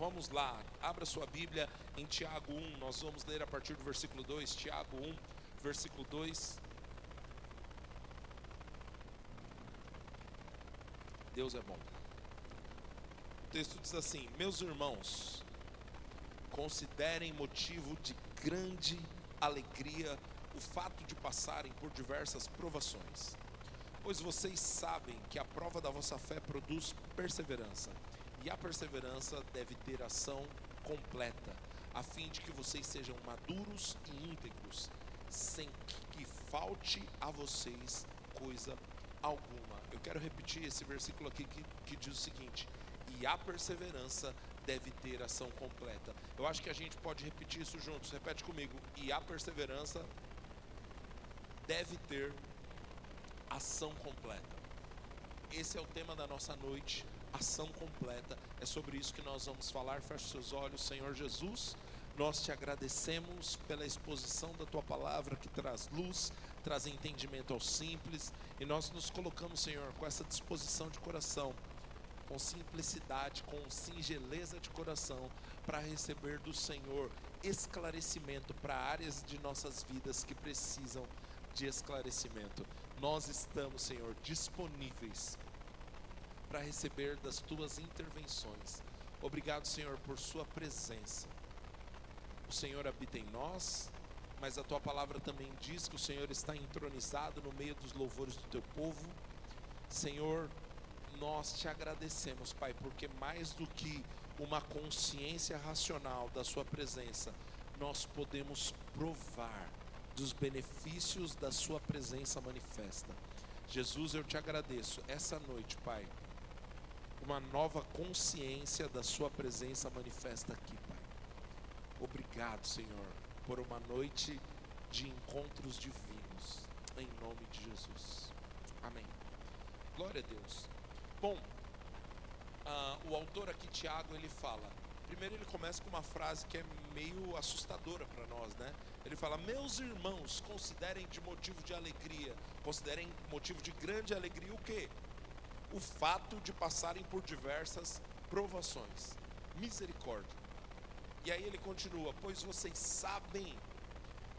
vamos lá, abra sua Bíblia em Tiago 1, nós vamos ler a partir do versículo 2, Tiago 1, versículo 2. Deus é bom. O texto diz assim: meus irmãos, considerem motivo de grande alegria o fato de passarem por diversas provações, pois vocês sabem que a prova da vossa fé produz perseverança, e a perseverança deve ter ação completa, a fim de que vocês sejam maduros e íntegros, sem que falte a vocês coisa alguma. Eu quero repetir esse versículo aqui que diz o seguinte: e a perseverança deve ter ação completa. Eu acho que a gente pode repetir isso juntos. Repete comigo: e a perseverança deve ter ação completa. Esse é o tema da nossa noite, ação completa. É sobre isso que nós vamos falar. Feche seus olhos. Senhor Jesus, nós te agradecemos pela exposição da tua palavra, que traz luz, traz entendimento ao simples, e nós nos colocamos, Senhor, com essa disposição de coração, com simplicidade, com singeleza de coração, para receber do Senhor esclarecimento para áreas de nossas vidas que precisam de esclarecimento. Nós estamos, Senhor, disponíveis para receber das tuas intervenções. Obrigado, Senhor, por sua presença. O Senhor habita em nós, mas a tua palavra também diz que o Senhor está entronizado no meio dos louvores do teu povo. Senhor, nós te agradecemos, Pai, porque mais do que uma consciência racional da sua presença, nós podemos provar dos benefícios da sua presença manifesta. Jesus, eu te agradeço essa noite, Pai, uma nova consciência da sua presença manifesta aqui, Pai. Obrigado, Senhor, por uma noite de encontros divinos, em nome de Jesus. Amém. Glória a Deus. Bom, o autor aqui, Tiago, ele fala, primeiro ele começa com uma frase que é meio assustadora para nós, né? Ele fala: meus irmãos, considerem de motivo de alegria, considerem motivo de grande alegria o quê? O fato de passarem por diversas provações. Misericórdia. E aí ele continua: pois vocês sabem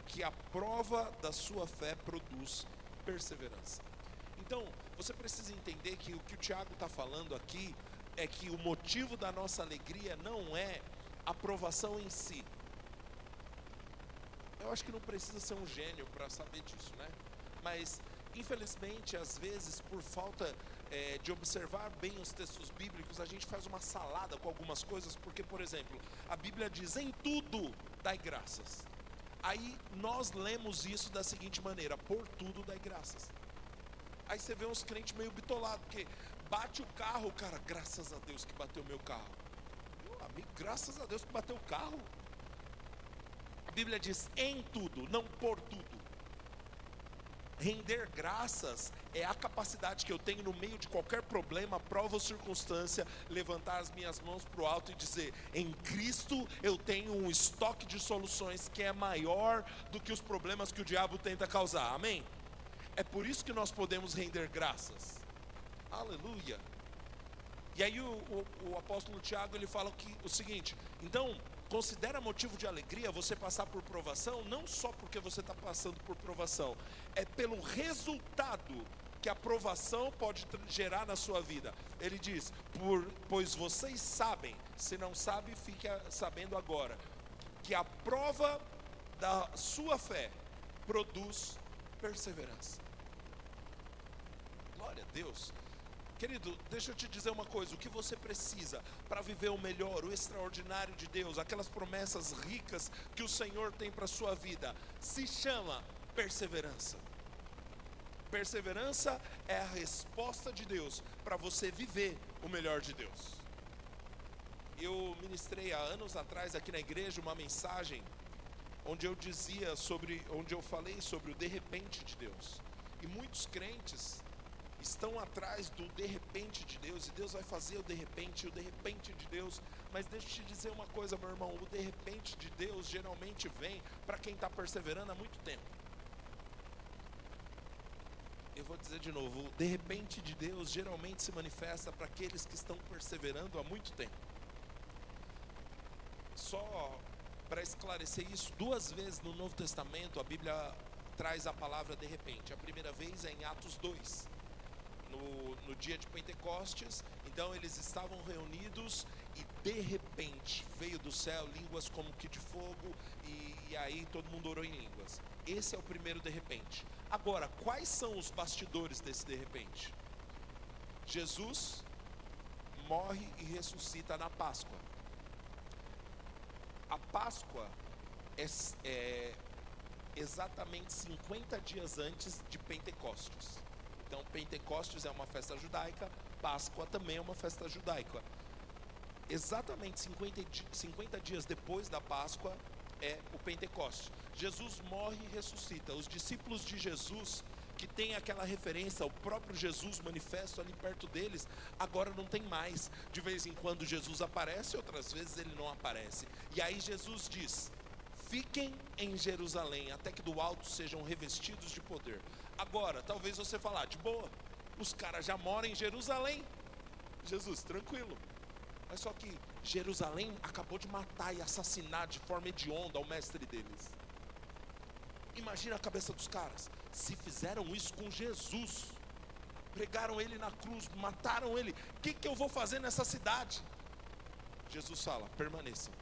que a prova da sua fé produz perseverança. Então, você precisa entender que o Tiago está falando aqui é que o motivo da nossa alegria não é a provação em si. Eu acho que não precisa ser um gênio para saber disso, né? Mas, infelizmente, às vezes, por falta de observar bem os textos bíblicos, a gente faz uma salada com algumas coisas, porque, por exemplo, a Bíblia diz: em tudo dai graças. Aí nós lemos isso da seguinte maneira: por tudo dai graças. Aí você vê uns crentes meio bitolados, porque bate o carro, cara, graças a Deus que bateu o meu carro. Meu amigo, graças a Deus que bateu o carro. A Bíblia diz em tudo, não por tudo. Render graças é a capacidade que eu tenho no meio de qualquer problema, prova ou circunstância, levantar as minhas mãos para o alto e dizer: em Cristo eu tenho um estoque de soluções que é maior do que os problemas que o diabo tenta causar. Amém? É por isso que nós podemos render graças. Aleluia. E aí o apóstolo Tiago, ele fala o seguinte: então, considera motivo de alegria você passar por provação, não só porque você está passando por provação, é pelo resultado que a provação pode gerar na sua vida. Ele diz: pois vocês sabem, se não sabe, fique sabendo agora, que a prova da sua fé produz perseverança. Glória a Deus. Querido, deixa eu te dizer uma coisa: o que você precisa para viver o melhor, o extraordinário de Deus, aquelas promessas ricas que o Senhor tem para a sua vida, se chama perseverança. Perseverança é a resposta de Deus para você viver o melhor de Deus. Eu ministrei há anos atrás aqui na igreja uma mensagem onde eu falei sobre o de repente de Deus. E muitos crentes estão atrás do de repente de Deus, e Deus vai fazer o de repente de Deus. Mas deixa eu te dizer uma coisa, meu irmão: o de repente de Deus geralmente vem para quem está perseverando há muito tempo. Eu vou dizer de novo: o de repente de Deus geralmente se manifesta para aqueles que estão perseverando há muito tempo. só para esclarecer isso, 2 vezes no Novo Testamento a Bíblia traz a palavra de repente. A primeira vez é em Atos 2, no dia de Pentecostes. Então eles estavam reunidos e de repente veio do céu línguas como que de fogo, e aí todo mundo orou em línguas. Esse é o primeiro de repente. Agora, quais são os bastidores desse de repente? Jesus morre e ressuscita na Páscoa. A Páscoa é exatamente 50 dias antes de Pentecostes. Então Pentecostes é uma festa judaica, Páscoa também é uma festa judaica. Exatamente 50 dias depois da Páscoa é o Pentecostes. Jesus morre e ressuscita. Os discípulos de Jesus, que tem aquela referência, o próprio Jesus manifesto ali perto deles, agora não tem mais. De vez em quando Jesus aparece, outras vezes ele não aparece. E aí Jesus diz: fiquem em Jerusalém, até que do alto sejam revestidos de poder. Agora, talvez você falar, de boa, os caras já moram em Jerusalém. Jesus, tranquilo. Mas só que Jerusalém acabou de matar e assassinar de forma hedionda o mestre deles. Imagina a cabeça dos caras. Se fizeram isso com Jesus, pregaram ele na cruz, mataram ele, o que eu vou fazer nessa cidade? Jesus fala: permaneçam.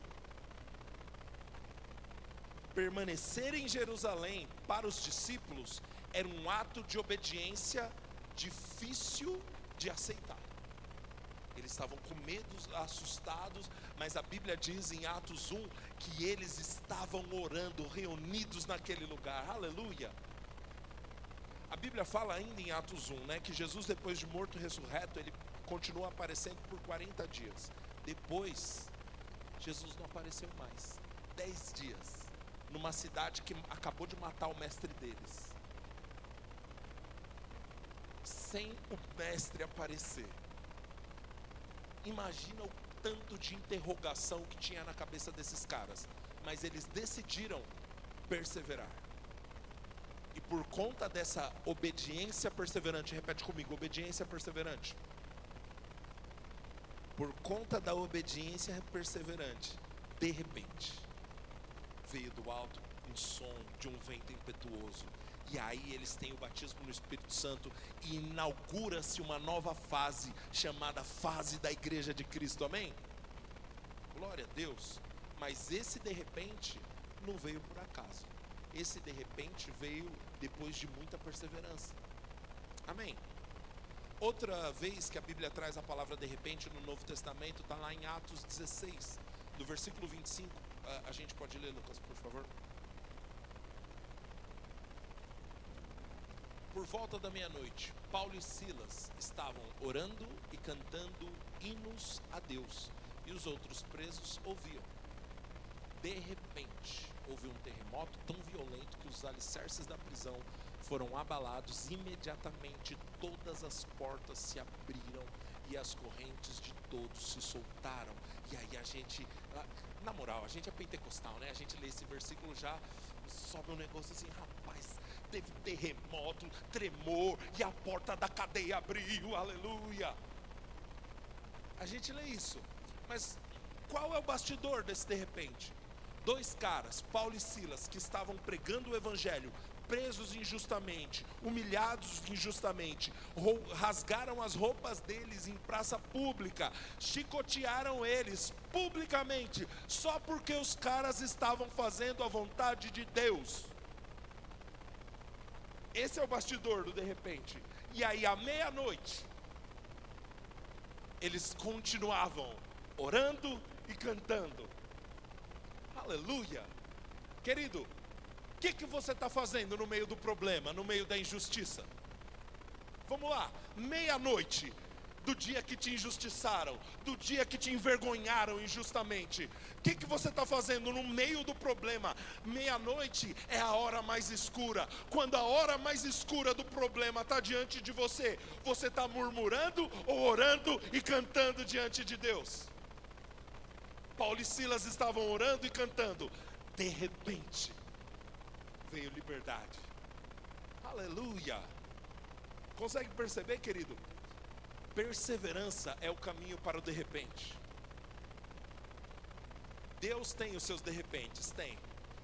Permanecer em Jerusalém para os discípulos era um ato de obediência difícil de aceitar. Eles estavam com medo, assustados, mas a Bíblia diz em Atos 1 que eles estavam orando, reunidos naquele lugar. Aleluia! A Bíblia fala ainda em Atos 1, que Jesus, depois de morto e ressurreto, ele continua aparecendo por 40 dias. Depois, Jesus não apareceu mais. 10 dias, numa cidade que acabou de matar o mestre deles. Sem o mestre aparecer. Imagina o tanto de interrogação que tinha na cabeça desses caras. Mas eles decidiram perseverar. E por conta dessa obediência perseverante, repete comigo, obediência perseverante. Por conta da obediência perseverante, de repente, veio do alto um som de um vento impetuoso. E aí eles têm o batismo no Espírito Santo e inaugura-se uma nova fase, chamada fase da Igreja de Cristo, amém? Glória a Deus. Mas esse de repente não veio por acaso. Esse de repente veio depois de muita perseverança, amém? Outra vez que a Bíblia traz a palavra de repente no Novo Testamento, está lá em Atos 16, no versículo 25, a gente pode ler, Lucas, por favor? Por volta da meia-noite, Paulo e Silas estavam orando e cantando hinos a Deus, e os outros presos ouviam. De repente, houve um terremoto tão violento que os alicerces da prisão foram abalados. Imediatamente todas as portas se abriram e as correntes de todos se soltaram. E aí a gente, na moral, a gente é pentecostal, A gente lê esse versículo, já sobe um negócio assim, rapaz, teve terremoto, tremor, e a porta da cadeia abriu, aleluia. A gente lê isso, mas qual é o bastidor desse de repente? 2 caras, Paulo e Silas, que estavam pregando o evangelho, presos injustamente, humilhados injustamente, rasgaram as roupas deles em praça pública, chicotearam eles publicamente, só porque os caras estavam fazendo a vontade de Deus. Esse é o bastidor do de repente. E aí à meia-noite, eles continuavam orando e cantando. Aleluia. Querido, o que você está fazendo no meio do problema, no meio da injustiça? Vamos lá, meia-noite do dia que te injustiçaram, do dia que te envergonharam injustamente, o que você está fazendo no meio do problema? Meia-noite é a hora mais escura. Quando a hora mais escura do problema está diante de você, você está murmurando ou orando e cantando diante de Deus? Paulo e Silas estavam orando e cantando. De repente, veio liberdade. Aleluia. Consegue perceber, querido? Perseverança é o caminho para o de repente. Deus tem os seus de repentes, tem.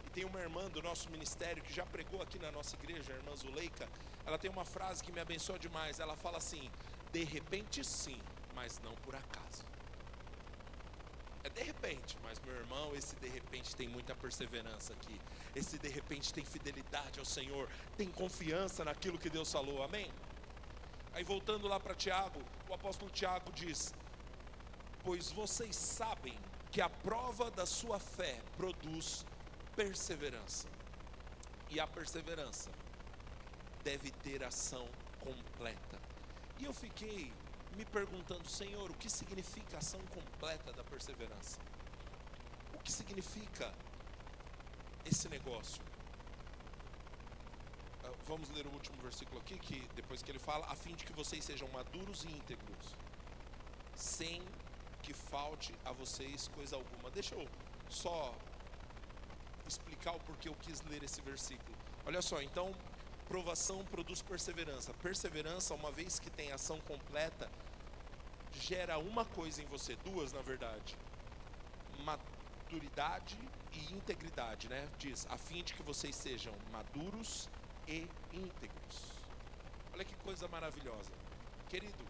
E tem uma irmã do nosso ministério que já pregou aqui na nossa igreja, a irmã Zuleika. Ela tem uma frase que me abençoa demais. Ela fala assim: de repente sim, mas não por acaso. É de repente, mas meu irmão, esse de repente tem muita perseverança aqui. Esse de repente tem fidelidade ao Senhor, tem confiança naquilo que Deus falou, amém? Aí voltando lá para Tiago, o apóstolo Tiago diz: pois vocês sabem que a prova da sua fé produz perseverança. E a perseverança deve ter ação completa. E eu fiquei me perguntando: Senhor, o que significa a ação completa da perseverança? O que significa esse negócio? Vamos ler o último versículo aqui, que depois que ele fala: a fim de que vocês sejam maduros e íntegros, sem que falte a vocês coisa alguma. Deixa eu só explicar o porquê eu quis ler esse versículo. Olha só, então, provação produz perseverança. Perseverança, uma vez que tem ação completa, gera uma coisa em você, duas na verdade: maturidade e integridade, né? Diz, a fim de que vocês sejam maduros e íntegros. Olha que coisa maravilhosa. Querido,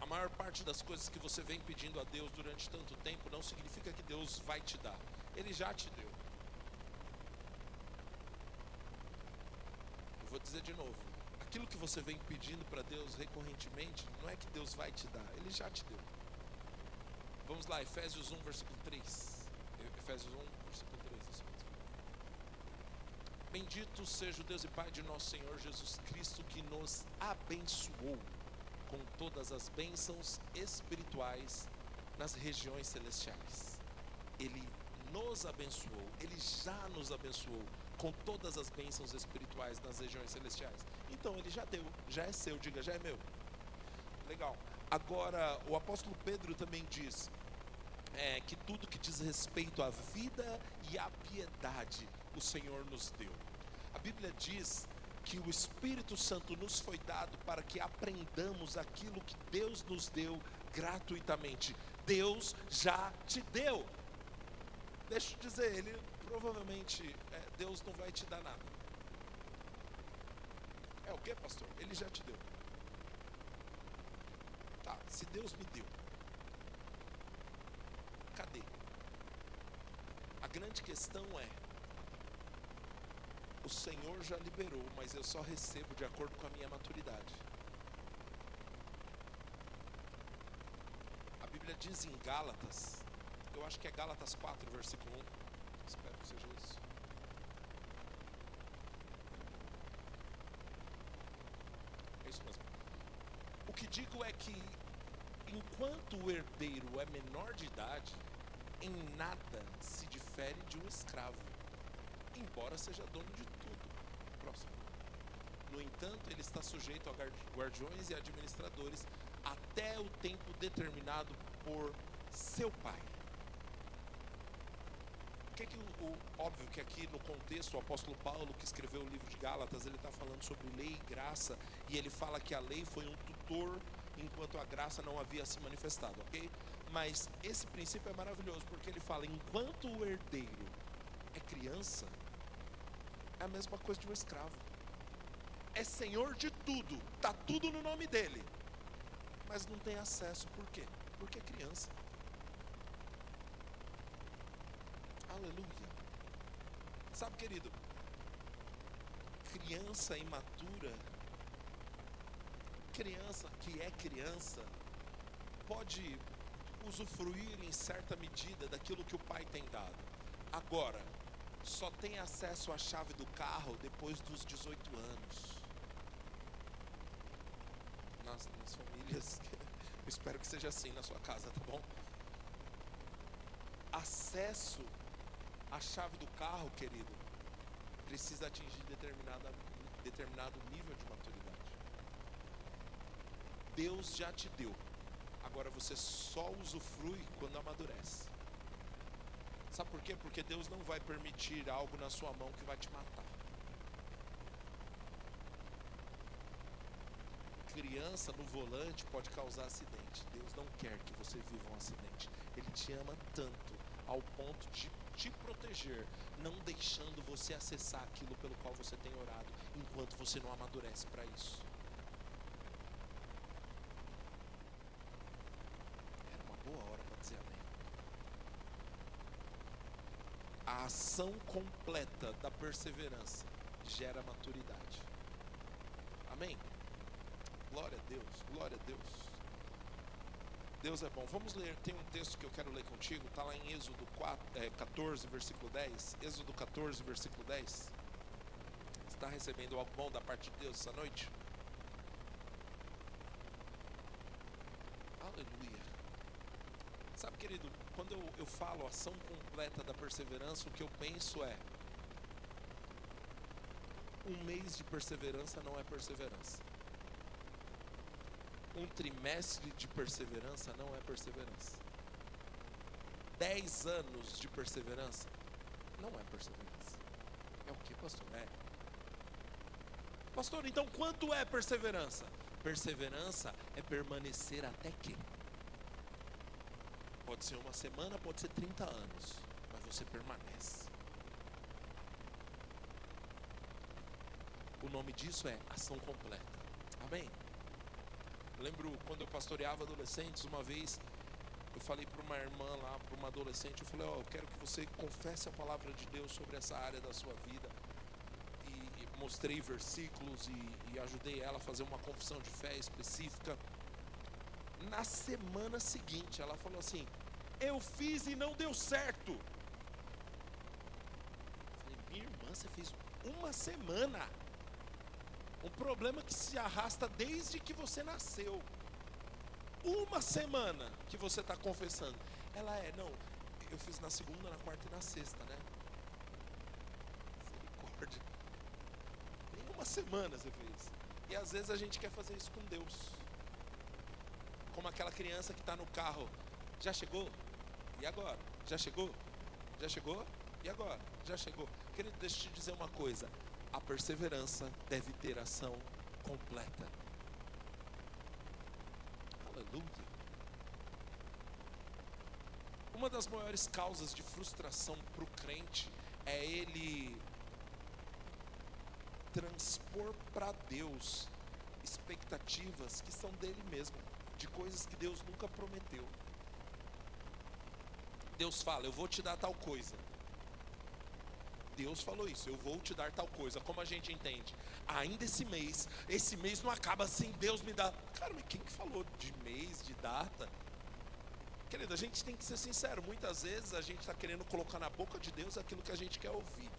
a maior parte das coisas que você vem pedindo a Deus durante tanto tempo não significa que Deus vai te dar. Ele já te deu. Eu vou dizer de novo: aquilo que você vem pedindo para Deus recorrentemente, não é que Deus vai te dar, Ele já te deu. Vamos lá, Efésios 1, versículo 3. Efésios 1, versículo 3. Isso mesmo. Bendito seja o Deus e Pai de nosso Senhor Jesus Cristo, que nos abençoou com todas as bênçãos espirituais nas regiões celestiais. Ele nos abençoou, Ele já nos abençoou com todas as bênçãos espirituais nas regiões celestiais. Então Ele já deu, já é seu, diga, já é meu. Legal. Agora, o apóstolo Pedro também diz que tudo que diz respeito à vida e à piedade, o Senhor nos deu. A Bíblia diz que o Espírito Santo nos foi dado para que aprendamos aquilo que Deus nos deu gratuitamente. Deus já te deu. Deixa eu dizer, Ele provavelmente, Deus não vai te dar nada. É o que, pastor? Ele já te deu. Tá, se Deus me deu, cadê? A grande questão é: o Senhor já liberou, mas eu só recebo de acordo com a minha maturidade. A Bíblia diz em Gálatas, eu acho que é Gálatas 4, versículo 1. Espero que seja isso. É isso mesmo. O que digo é que, enquanto o herdeiro é menor de idade, em nada se difere de um escravo, embora seja dono de tudo. Próximo. No entanto, ele está sujeito a guardiões e administradores até o tempo determinado por seu pai. Óbvio que aqui no contexto, o apóstolo Paulo, que escreveu o livro de Gálatas, ele está falando sobre lei e graça, e ele fala que a lei foi um tutor enquanto a graça não havia se manifestado, ok? Mas esse princípio é maravilhoso, porque ele fala: enquanto o herdeiro é criança, é a mesma coisa de um escravo. É senhor de tudo, está tudo no nome dele, mas não tem acesso. Por quê? Porque é criança. Aleluia. Sabe, querido, criança imatura, criança que é criança, pode usufruir em certa medida daquilo que o pai tem dado. Agora, só tem acesso à chave do carro depois dos 18 anos. Nas famílias, eu espero que seja assim na sua casa, tá bom? Acesso à chave do carro, querido, precisa atingir determinado nível de maturidade. Deus já te deu. Agora você só usufrui quando amadurece. Sabe por quê? Porque Deus não vai permitir algo na sua mão que vai te matar. Criança no volante pode causar acidente. Deus não quer que você viva um acidente. Ele te ama tanto ao ponto de te proteger, não deixando você acessar aquilo pelo qual você tem orado, enquanto você não amadurece para isso. Era uma boa hora para dizer amém. A ação completa da perseverança gera maturidade. Amém? Glória a Deus, glória a Deus. Deus é bom. Vamos ler, tem um texto que eu quero ler contigo, está lá em Êxodo 14, versículo 10. Êxodo 14, versículo 10. Você está recebendo algo bom da parte de Deus essa noite? Aleluia. Sabe, querido, quando eu falo ação completa da perseverança, o que eu penso é: um mês de perseverança não é perseverança. Um trimestre de perseverança não é perseverança. 10 anos de perseverança não é perseverança. É o que, pastor? Pastor, então quanto é perseverança? Perseverança é permanecer até que? Pode ser uma semana, pode ser 30 anos, mas você permanece. O nome disso é ação completa. Amém? Eu lembro quando eu pastoreava adolescentes, uma vez eu falei para uma irmã lá, para uma adolescente, eu falei: eu quero que você confesse a palavra de Deus sobre essa área da sua vida. E mostrei versículos e ajudei ela a fazer uma confissão de fé específica. Na semana seguinte, ela falou assim: eu fiz e não deu certo. Eu falei: minha irmã, você fez uma semana. Um problema que se arrasta desde que você nasceu. Uma semana que você está confessando. Ela não, eu fiz na segunda, na quarta e na sexta, né? Misericórdia. Nem uma semana você fez. E às vezes a gente quer fazer isso com Deus. Como aquela criança que está no carro. Já chegou? E agora? Já chegou? Já chegou? E agora? Já chegou? Querido, deixa eu te dizer uma coisa. A perseverança deve ter ação completa. Aleluia. Uma das maiores causas de frustração para o crente é ele transpor para Deus expectativas que são dele mesmo, de coisas que Deus nunca prometeu. Deus fala: eu vou te dar tal coisa. Deus falou isso: eu vou te dar tal coisa. Como a gente entende? Ainda esse mês não acaba assim, Deus me dá. Cara, mas quem que falou de mês, de data? Querido, a gente tem que ser sincero. Muitas vezes a gente está querendo colocar na boca de Deus aquilo que a gente quer ouvir.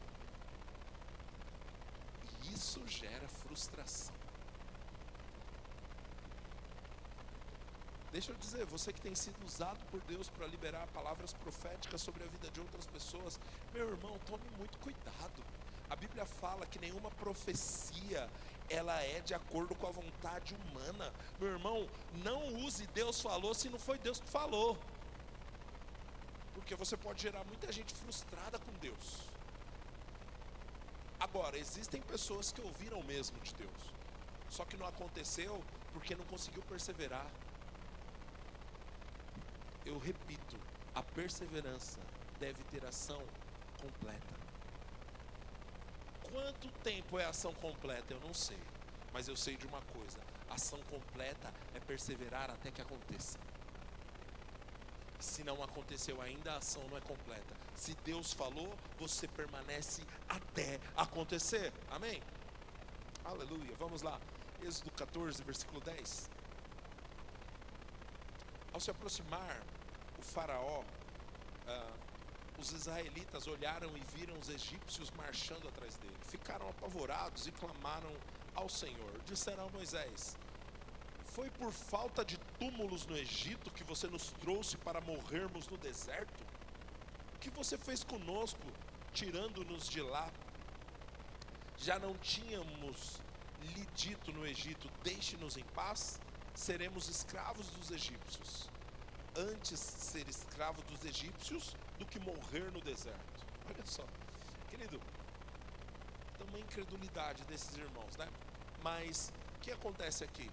E isso gera frustração. Deixa eu dizer, você que tem sido usado por Deus para liberar palavras proféticas sobre a vida de outras pessoas, meu irmão, tome muito cuidado. A Bíblia fala que nenhuma profecia, ela é de acordo com a vontade humana. Meu irmão, não use Deus falou se não foi Deus que falou. Porque você pode gerar muita gente frustrada com Deus. Agora, existem pessoas que ouviram mesmo de Deus, só que não aconteceu porque não conseguiu perseverar. Eu repito, a perseverança deve ter ação completa. Quanto tempo é ação completa? Eu não sei, mas eu sei de uma coisa: ação completa é perseverar até que aconteça. Se não aconteceu ainda, a ação não é completa. Se Deus falou, você permanece até acontecer. Amém? Aleluia, vamos lá. Êxodo 14, versículo 10. Ao se aproximar o faraó, os israelitas olharam e viram os egípcios marchando atrás dele. Ficaram apavorados e clamaram ao Senhor. Disseram a Moisés: foi por falta de túmulos no Egito que você nos trouxe para morrermos no deserto? O que você fez conosco, tirando-nos de lá? Já não tínhamos lhe dito no Egito: deixe-nos em paz? Seremos escravos dos egípcios. Antes ser escravo dos egípcios do que morrer no deserto. Olha só, querido, também incredulidade desses irmãos, né? Mas o que acontece aqui?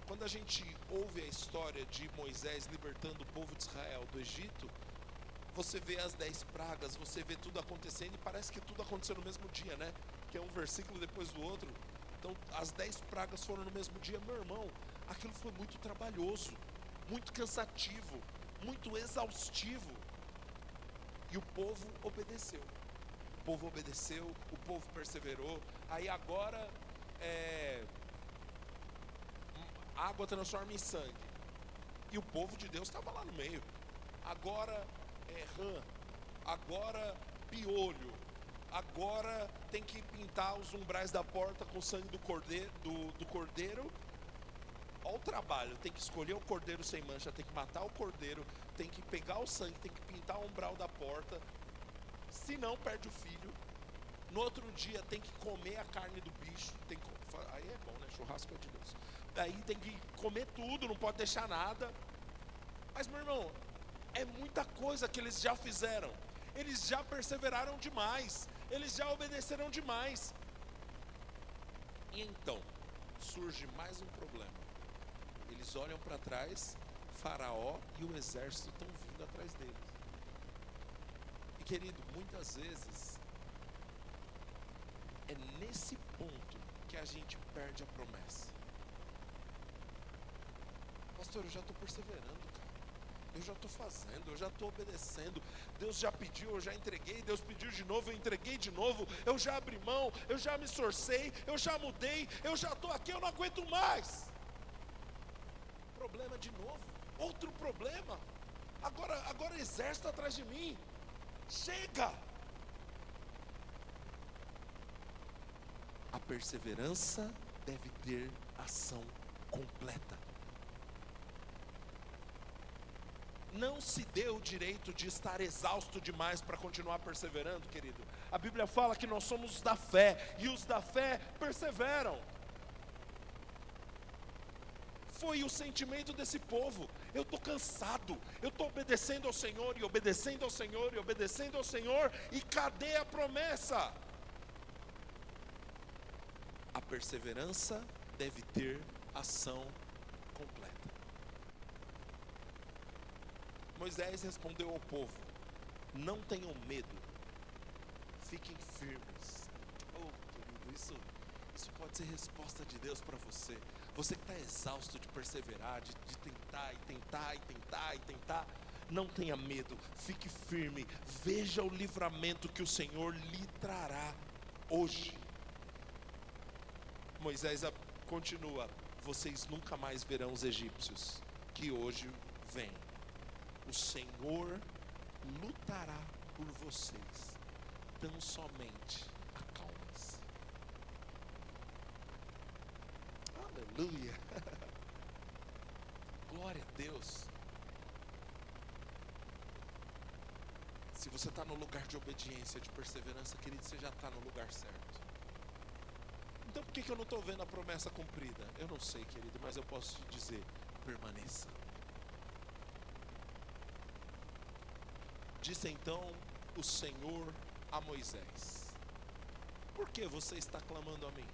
Quando a gente ouve a história de Moisés libertando o povo de Israel do Egito, você vê as 10 pragas, você vê tudo acontecendo e parece que tudo aconteceu no mesmo dia, né? Que é um versículo depois do outro. Então as 10 pragas foram no mesmo dia. Meu irmão, aquilo foi muito trabalhoso, muito cansativo, muito exaustivo. E o povo obedeceu. O povo obedeceu, o povo perseverou. Aí agora água transforma em sangue. E o povo de Deus estava lá no meio. Agora rã, agora piolho, agora tem que pintar os umbrais da porta com o sangue do cordeiro. Olha o trabalho, tem que escolher o cordeiro sem mancha, tem que matar o cordeiro, tem que pegar o sangue, tem que pintar o umbral da porta, se não perde o filho. No outro dia tem que comer a carne do bicho, aí é bom, né? Churrasco é de Deus. Aí tem que comer tudo, não pode deixar nada. Mas, meu irmão, é muita coisa que eles já fizeram. Eles já perseveraram demais. Eles já obedeceram demais. E então, surge mais um problema. Eles olham para trás, Faraó e o exército estão vindo atrás deles. E querido, muitas vezes é nesse ponto que a gente perde a promessa. Pastor, eu já estou perseverando, cara. Eu já estou fazendo, eu já estou obedecendo. Deus já pediu, eu já entreguei. Deus pediu de novo, eu entreguei de novo. Eu já abri mão, eu já me esforcei, eu já mudei, eu já estou aqui, eu não aguento mais. Problema de novo, outro problema. Agora exército atrás de mim. Chega! A perseverança deve ter ação completa. Não se dê o direito de estar exausto demais para continuar perseverando, querido. A Bíblia fala que nós somos da fé, e os da fé perseveram. Foi o sentimento desse povo. Eu estou cansado, eu estou obedecendo ao Senhor, e obedecendo ao Senhor, e obedecendo ao Senhor, e cadê a promessa? A perseverança deve ter ação completa. Moisés respondeu ao povo: não tenham medo, fiquem firmes. Oh, querido, isso pode ser resposta de Deus para você. Você que está exausto de perseverar, de tentar e tentar e tentar e tentar, não tenha medo, fique firme, veja o livramento que o Senhor lhe trará hoje. Moisés continua: vocês nunca mais verão os egípcios que hoje vêm. O Senhor lutará por vocês, tão somente acalmem-se. Aleluia! Glória a Deus! Se você está no lugar de obediência, de perseverança, querido, você já está no lugar certo. Então por que eu não estou vendo a promessa cumprida? Eu não sei, querido, mas eu posso te dizer: permaneça. Disse então o Senhor a Moisés: por que você está clamando a mim?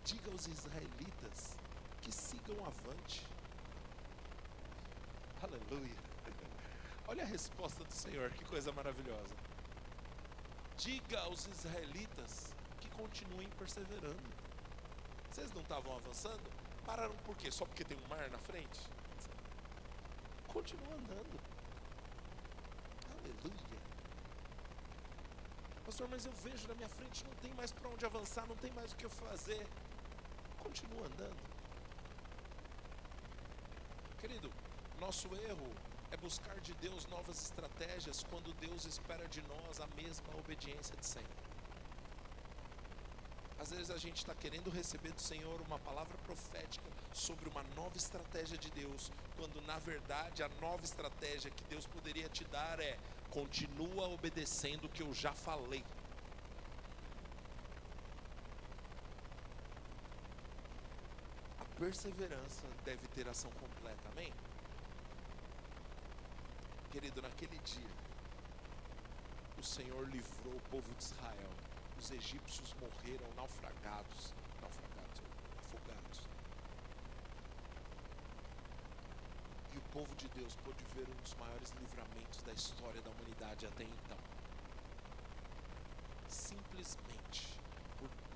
Diga aos israelitas que sigam avante. Aleluia! Olha a resposta do Senhor, que coisa maravilhosa. Diga aos israelitas que continuem perseverando. Vocês não estavam avançando? Pararam por quê? Só porque tem um mar na frente? Continua andando. Aleluia. Pastor, mas eu vejo na minha frente, não tem mais para onde avançar, não tem mais o que eu fazer. Continua andando. Querido, nosso erro é buscar de Deus novas estratégias quando Deus espera de nós a mesma obediência de sempre. Às vezes a gente está querendo receber do Senhor uma palavra profética sobre uma nova estratégia de Deus, quando na verdade a nova estratégia que Deus poderia te dar é: continua obedecendo o que eu já falei. A perseverança deve ter ação completa, amém? Querido, naquele dia o Senhor livrou o povo de Israel. Os egípcios morreram afogados. E o povo de Deus pôde ver um dos maiores livramentos da história da humanidade até então. Simplesmente,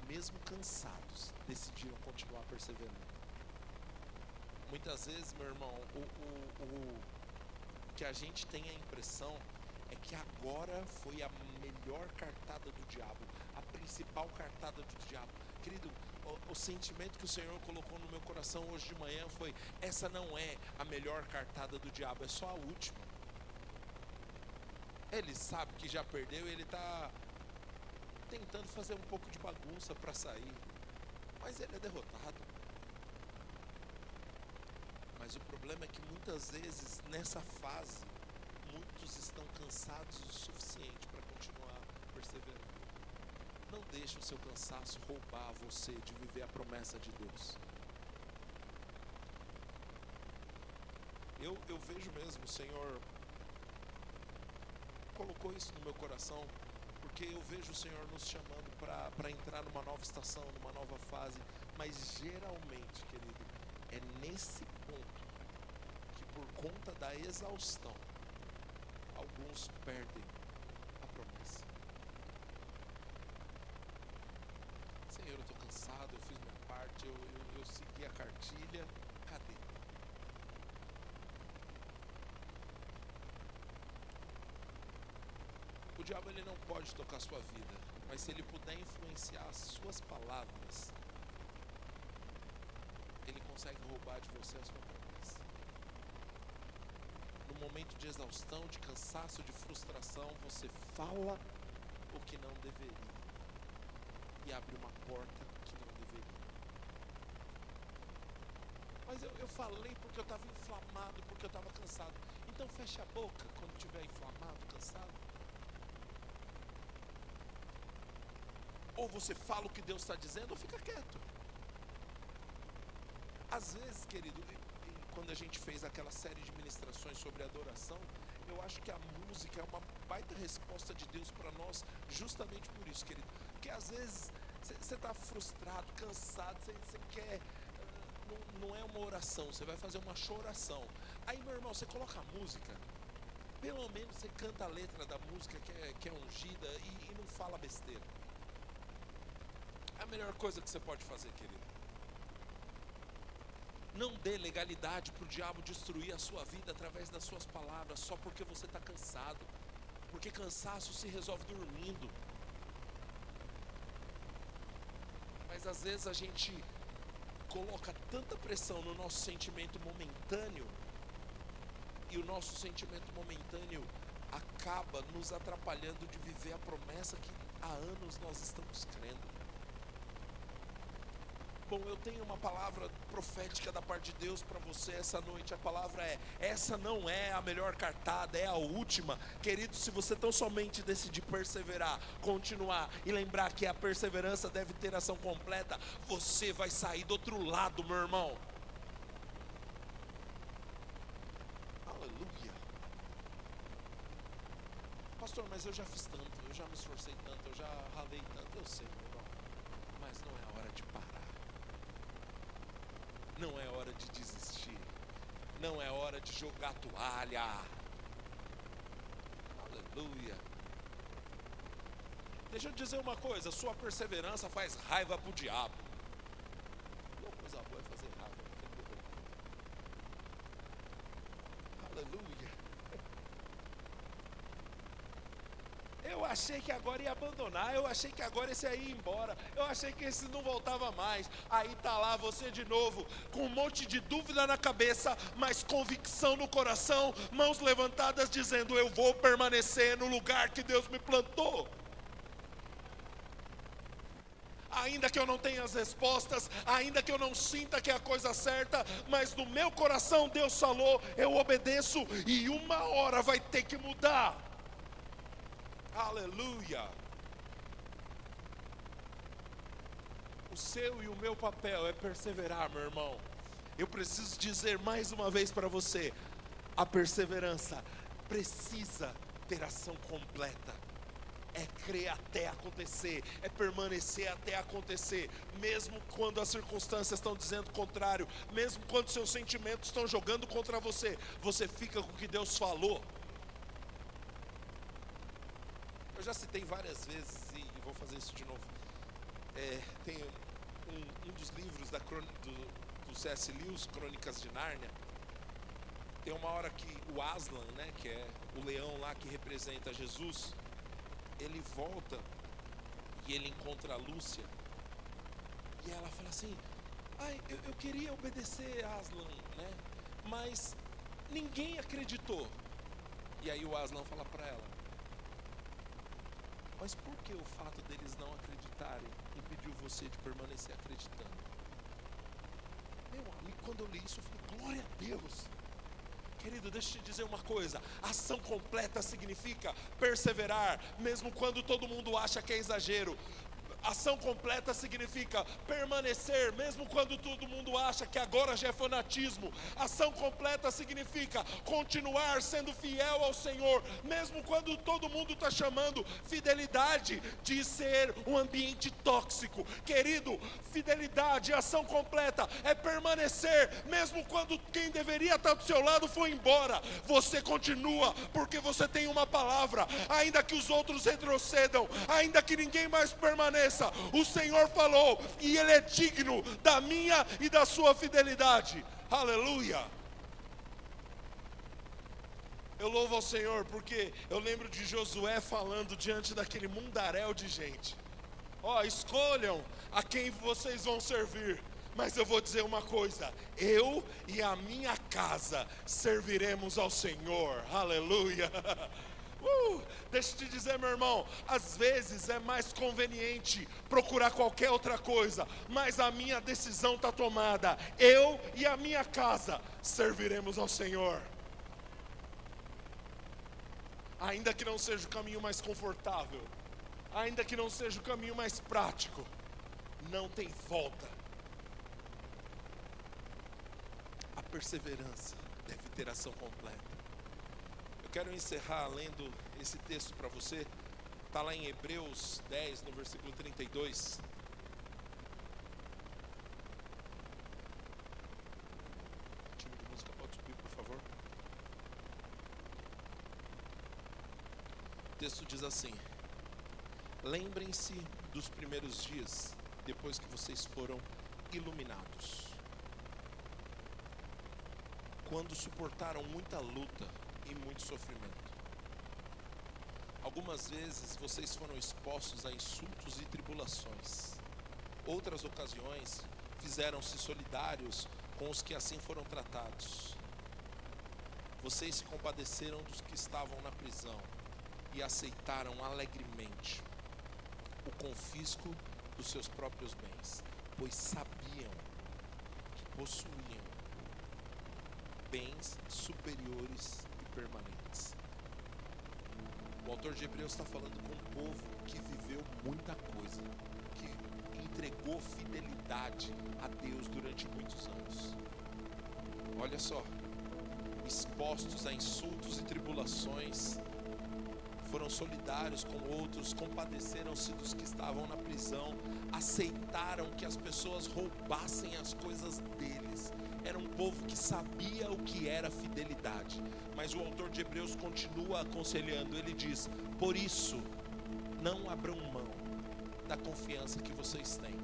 mesmo cansados, decidiram continuar perseverando. Muitas vezes, meu irmão, o que a gente tem a impressão é que agora foi a melhor cartada do diabo, a principal cartada do diabo. Querido, o sentimento que o Senhor colocou no meu coração hoje de manhã foi: essa não é a melhor cartada do diabo, é só a última. Ele sabe que já perdeu e ele está tentando fazer um pouco de bagunça para sair, mas ele é derrotado. Mas o problema é que muitas vezes nessa fase muitos estão cansados o suficiente para continuar perseverando. Não deixe o seu cansaço roubar você de viver a promessa de Deus. Eu vejo mesmo, o Senhor colocou isso no meu coração, porque eu vejo o Senhor nos chamando para entrar numa nova estação, numa nova fase. Mas geralmente, querido, é nesse ponto que, por conta da exaustão, alguns perdem a promessa. Senhor, eu estou cansado, eu fiz minha parte, eu segui a cartilha, cadê? O diabo, ele não pode tocar a sua vida, mas se ele puder influenciar as suas palavras, ele consegue roubar de você a sua promessa. No momento de exaustão, de cansaço, de frustração, você fala o que não deveria e abre uma porta que não deveria. Mas eu falei porque eu estava inflamado, porque eu estava cansado. Então feche a boca quando estiver inflamado, cansado. Ou você fala o que Deus está dizendo, ou fica quieto. Às vezes, querido, quando a gente fez aquela série de ministrações sobre adoração, eu acho que a música é uma baita resposta de Deus para nós, justamente por isso, querido. Porque às vezes você está frustrado, cansado, você quer, não é uma oração, você vai fazer uma choração. Aí, meu irmão, você coloca a música, pelo menos você canta a letra da música que é ungida e não fala besteira. É a melhor coisa que você pode fazer, querido. Não dê legalidade para o diabo destruir a sua vida através das suas palavras, só porque você está cansado. Porque cansaço se resolve dormindo. Mas às vezes a gente coloca tanta pressão no nosso sentimento momentâneo, e o nosso sentimento momentâneo acaba nos atrapalhando de viver a promessa que há anos nós estamos crendo. Bom, eu tenho uma palavra profética da parte de Deus para você essa noite. A palavra é: essa não é a melhor cartada, é a última. Querido, se você tão somente decidir perseverar, continuar e lembrar que a perseverança deve ter ação completa, você vai sair do outro lado, meu irmão. Aleluia. Pastor, mas eu já fiz tanto, eu já me esforcei tanto, eu já ralei tanto. Eu sei, meu irmão, mas não é hora de parar. Não é hora de desistir. Não é hora de jogar toalha. Aleluia. Deixa eu dizer uma coisa: sua perseverança faz raiva pro diabo. Uma coisa boa é fazer raiva. Aleluia. Eu achei que agora ia abandonar, eu achei que agora esse aí ia embora, eu achei que esse não voltava mais. Aí tá lá você de novo, com um monte de dúvida na cabeça, mas convicção no coração, mãos levantadas dizendo: eu vou permanecer no lugar que Deus me plantou. Ainda que eu não tenha as respostas, ainda que eu não sinta que é a coisa certa, mas no meu coração Deus falou, eu obedeço, e uma hora vai ter que mudar. Aleluia. O seu e o meu papel é perseverar, meu irmão. Eu preciso dizer mais uma vez para você: a perseverança precisa ter ação completa. é crer até acontecer, é permanecer até acontecer, mesmo quando as circunstâncias estão dizendo o contrário, mesmo quando seus sentimentos estão jogando contra você, você fica com o que Deus falou. Eu já citei várias vezes e vou fazer isso de novo. Tem um dos livros do C.S. Lewis, Crônicas de Nárnia. Tem uma hora que o Aslan, né, que é o leão lá que representa Jesus, ele volta e ele encontra a Lúcia. E ela fala assim: eu queria obedecer a Aslan, né, mas ninguém acreditou. E aí o Aslan fala para ela: mas por que o fato deles não acreditarem impediu você de permanecer acreditando? Meu amigo, quando eu li isso, eu falei: glória a Deus. Querido, deixa eu te dizer uma coisa: ação completa significa perseverar, mesmo quando todo mundo acha que é exagero. Ação completa significa permanecer, mesmo quando todo mundo acha que agora já é fanatismo. Ação completa significa continuar sendo fiel ao Senhor, mesmo quando todo mundo está chamando fidelidade de ser um ambiente tóxico. Querido, fidelidade, ação completa é permanecer, mesmo quando quem deveria estar do seu lado foi embora. Você continua, porque você tem uma palavra. Ainda que os outros retrocedam, ainda que ninguém mais permaneça, o Senhor falou, e Ele é digno da minha e da sua fidelidade. Aleluia. Eu louvo ao Senhor porque eu lembro de Josué falando diante daquele mundaréu de gente: escolham a quem vocês vão servir, mas eu vou dizer uma coisa: eu e a minha casa serviremos ao Senhor. Aleluia. Deixa eu te dizer, meu irmão, às vezes é mais conveniente procurar qualquer outra coisa, mas a minha decisão está tomada: eu e a minha casa serviremos ao Senhor. Ainda que não seja o caminho mais confortável, ainda que não seja o caminho mais prático, não tem volta. A perseverança deve ter ação completa. Quero encerrar lendo esse texto para você. Está lá em Hebreus 10, no versículo 32. O time de música pode subir, por favor. O texto diz assim: lembrem-se dos primeiros dias, depois que vocês foram iluminados, quando suportaram muita luta e muito sofrimento. Algumas vezes vocês foram expostos a insultos e tribulações. Outras ocasiões fizeram-se solidários com os que assim foram tratados. Vocês se compadeceram dos que estavam na prisão e aceitaram alegremente o confisco dos seus próprios bens, pois sabiam que possuíam bens superiores permanentes. O autor de Hebreus está falando com um povo que viveu muita coisa, que entregou fidelidade a Deus durante muitos anos. Olha só: expostos a insultos e tribulações, foram solidários com outros, compadeceram-se dos que estavam na prisão, aceitaram que as pessoas roubassem as coisas deles. Era um povo que sabia o que era fidelidade. Mas o autor de Hebreus continua aconselhando. Ele diz: por isso, não abram mão da confiança que vocês têm.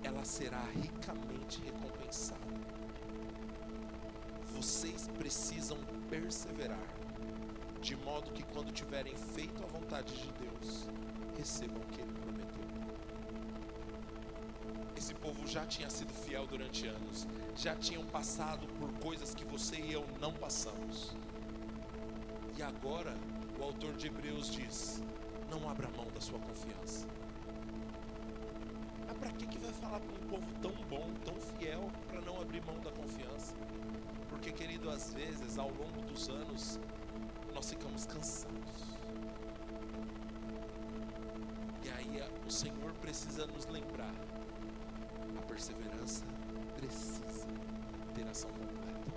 Ela será ricamente recompensada. Vocês precisam perseverar, de modo que quando tiverem feito a vontade de Deus, recebam o que Ele prometeu. Esse povo já tinha sido fiel durante anos, já tinham passado por coisas que você e eu não passamos. E agora o autor de Hebreus diz: não abra mão da sua confiança. Mas para que vai falar para um povo tão bom, tão fiel, para não abrir mão da confiança? Porque, querido, às vezes ao longo dos anos nós ficamos cansados. E aí o Senhor precisa nos lembrar: a perseverança precisa ter ação completa.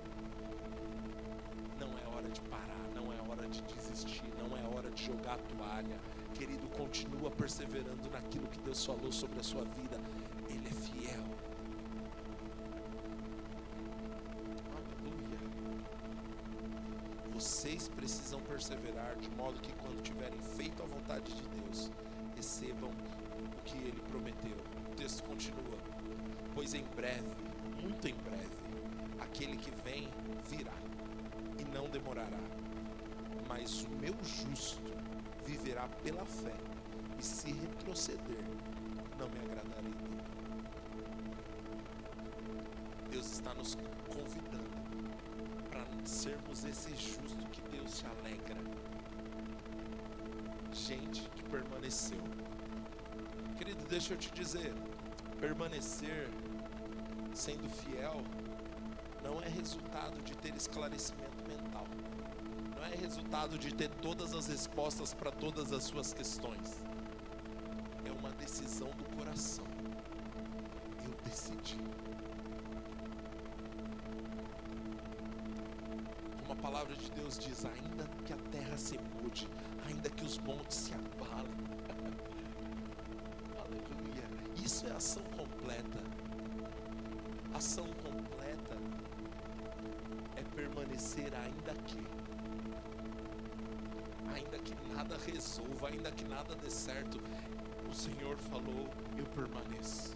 Não é hora de parar, não é hora de desistir, não é hora de jogar a toalha. Querido, continua perseverando naquilo que Deus falou sobre a sua vida. Ele é fiel. Aleluia. Vocês precisam perseverar de modo que quando tiverem feito a vontade de Deus, recebam o que Ele prometeu. O texto continua: pois em breve, muito em breve, aquele que vem virá e não demorará. Mas o meu justo viverá pela fé, e se retroceder, não me agradarei dele. Deus está nos convidando para sermos esse justo que Deus se alegra. Gente que permaneceu. Querido, deixa eu te dizer, permanecer sendo fiel não é resultado de ter esclarecimento mental. Não é resultado de ter todas as respostas para todas as suas questões. É uma decisão do coração. Eu decidi. Como a palavra de Deus diz, ainda que a terra se mude, ainda que os montes se abalem. Aleluia. Isso é ação completa. Ação completa é permanecer ainda que nada resolva, ainda que nada dê certo, o Senhor falou, eu permaneço.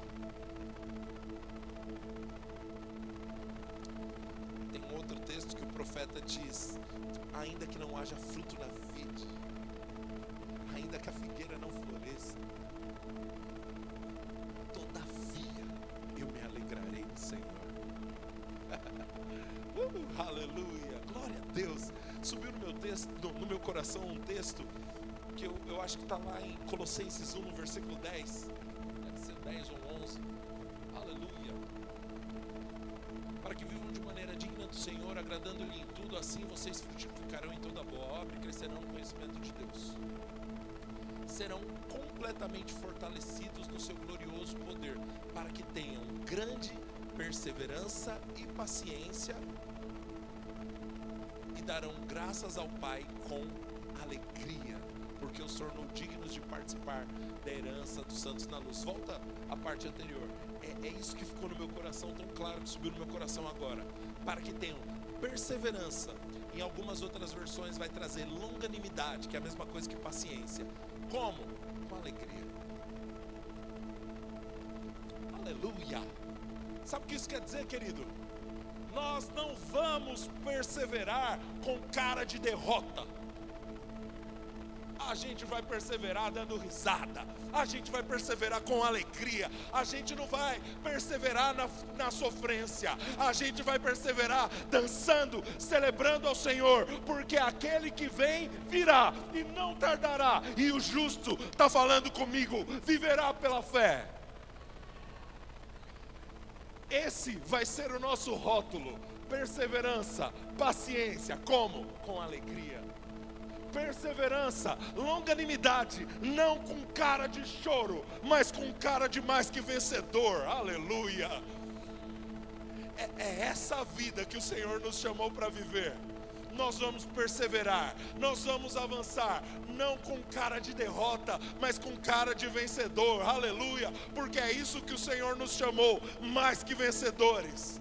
Tem outro texto que o profeta diz, ainda que não haja fruto na vide, ainda que a figueira não floresça, todavia eu me alegrarei no Senhor. Aleluia, glória a Deus. Subiu no meu texto, no meu coração um texto que eu acho que está lá em Colossenses 1, no versículo 10. Deve ser 10 ou 11. Aleluia. Para que vivam de maneira digna do Senhor, agradando-lhe em tudo, assim vocês frutificarão em toda boa obra e crescerão no conhecimento de Deus. Serão completamente fortalecidos no seu glorioso poder, para que tenham grande perseverança e paciência, e darão graças ao Pai com alegria, porque os tornou dignos de participar da herança dos santos na luz. Volta à parte anterior. É isso que ficou no meu coração, tão claro que subiu no meu coração agora. Para que tenham perseverança. Em algumas outras versões vai trazer longanimidade, que é a mesma coisa que paciência. Como? Com alegria. Aleluia. Sabe o que isso quer dizer, querido? Nós não vamos perseverar com cara de derrota. A gente vai perseverar dando risada. A gente vai perseverar com alegria. A gente não vai perseverar na sofrência. A gente vai perseverar dançando, celebrando ao Senhor, porque aquele que vem virá e não tardará. E o justo está falando comigo, viverá pela fé. Esse vai ser o nosso rótulo: perseverança, paciência. Como? Com alegria. Perseverança, longanimidade, não com cara de choro, mas com cara de mais que vencedor. Aleluia. É essa vida que o Senhor nos chamou para viver. Nós vamos perseverar, nós vamos avançar, não com cara de derrota, mas com cara de vencedor. Aleluia, porque é isso que o Senhor nos chamou, mais que vencedores.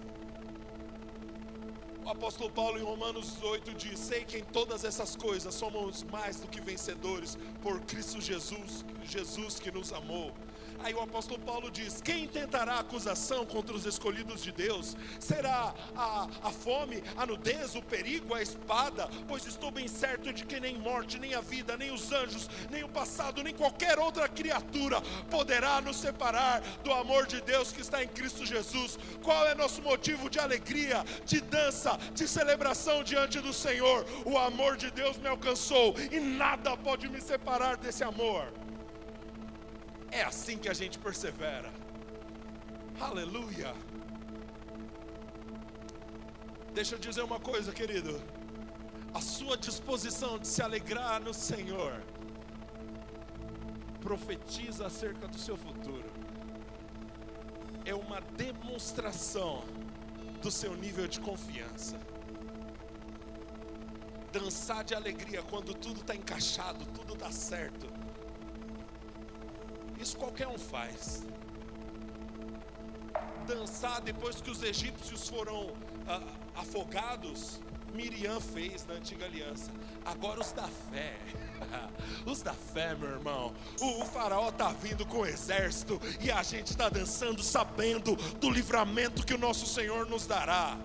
O apóstolo Paulo em Romanos 8 diz: sei que em todas essas coisas somos mais do que vencedores por Cristo Jesus que nos amou. Aí o apóstolo Paulo diz: quem tentará acusação contra os escolhidos de Deus? Será a fome, a nudez, o perigo, a espada? Pois estou bem certo de que nem morte, nem a vida, nem os anjos, nem o passado, nem qualquer outra criatura poderá nos separar do amor de Deus que está em Cristo Jesus. Qual é nosso motivo de alegria, de dança, de celebração diante do Senhor? O amor de Deus me alcançou e nada pode me separar desse amor. É assim que a gente persevera. Aleluia. Deixa eu dizer uma coisa, querido. A sua disposição de se alegrar no Senhor profetiza acerca do seu futuro. É uma demonstração do seu nível de confiança. Dançar de alegria quando tudo está encaixado, tudo dá certo. Isso qualquer um faz. Dançar depois que os egípcios foram afogados, Miriam fez na antiga aliança. Agora os da fé, os da fé, meu irmão, o faraó está vindo com o exército, e a gente está dançando sabendo do livramento que o nosso Senhor nos dará.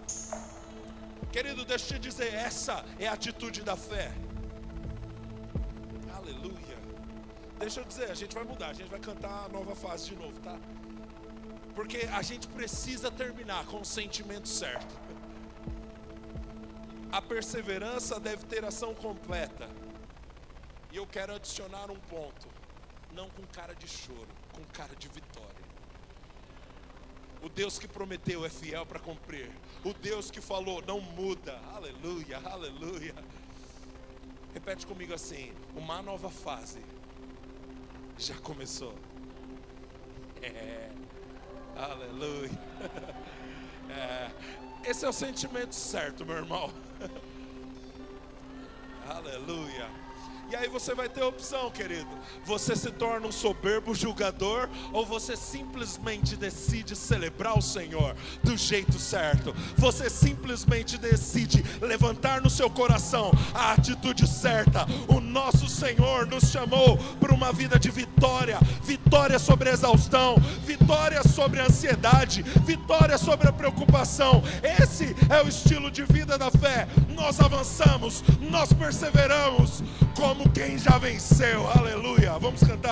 Querido, deixa eu te dizer, essa é a atitude da fé. Aleluia. Deixa eu dizer, a gente vai mudar, a gente vai cantar a nova fase de novo, tá? Porque a gente precisa terminar com o sentimento certo. A perseverança deve ter ação completa. E eu quero adicionar um ponto. Não com cara de choro, com cara de vitória. O Deus que prometeu é fiel para cumprir. O Deus que falou não muda. Aleluia, aleluia. Repete comigo assim: uma nova fase já começou. Aleluia. Esse é o sentimento certo, meu irmão. Aleluia. E aí você vai ter opção, querido. Você se torna um soberbo julgador, ou você simplesmente decide celebrar o Senhor do jeito certo. Você simplesmente decide levantar no seu coração a atitude certa. O nosso Senhor nos chamou para uma vida de vitória. Vitória sobre a exaustão, vitória sobre a ansiedade, vitória sobre a preocupação. Esse é o estilo de vida da fé. Nós avançamos, nós perseveramos como quem já venceu. Aleluia. Vamos cantar.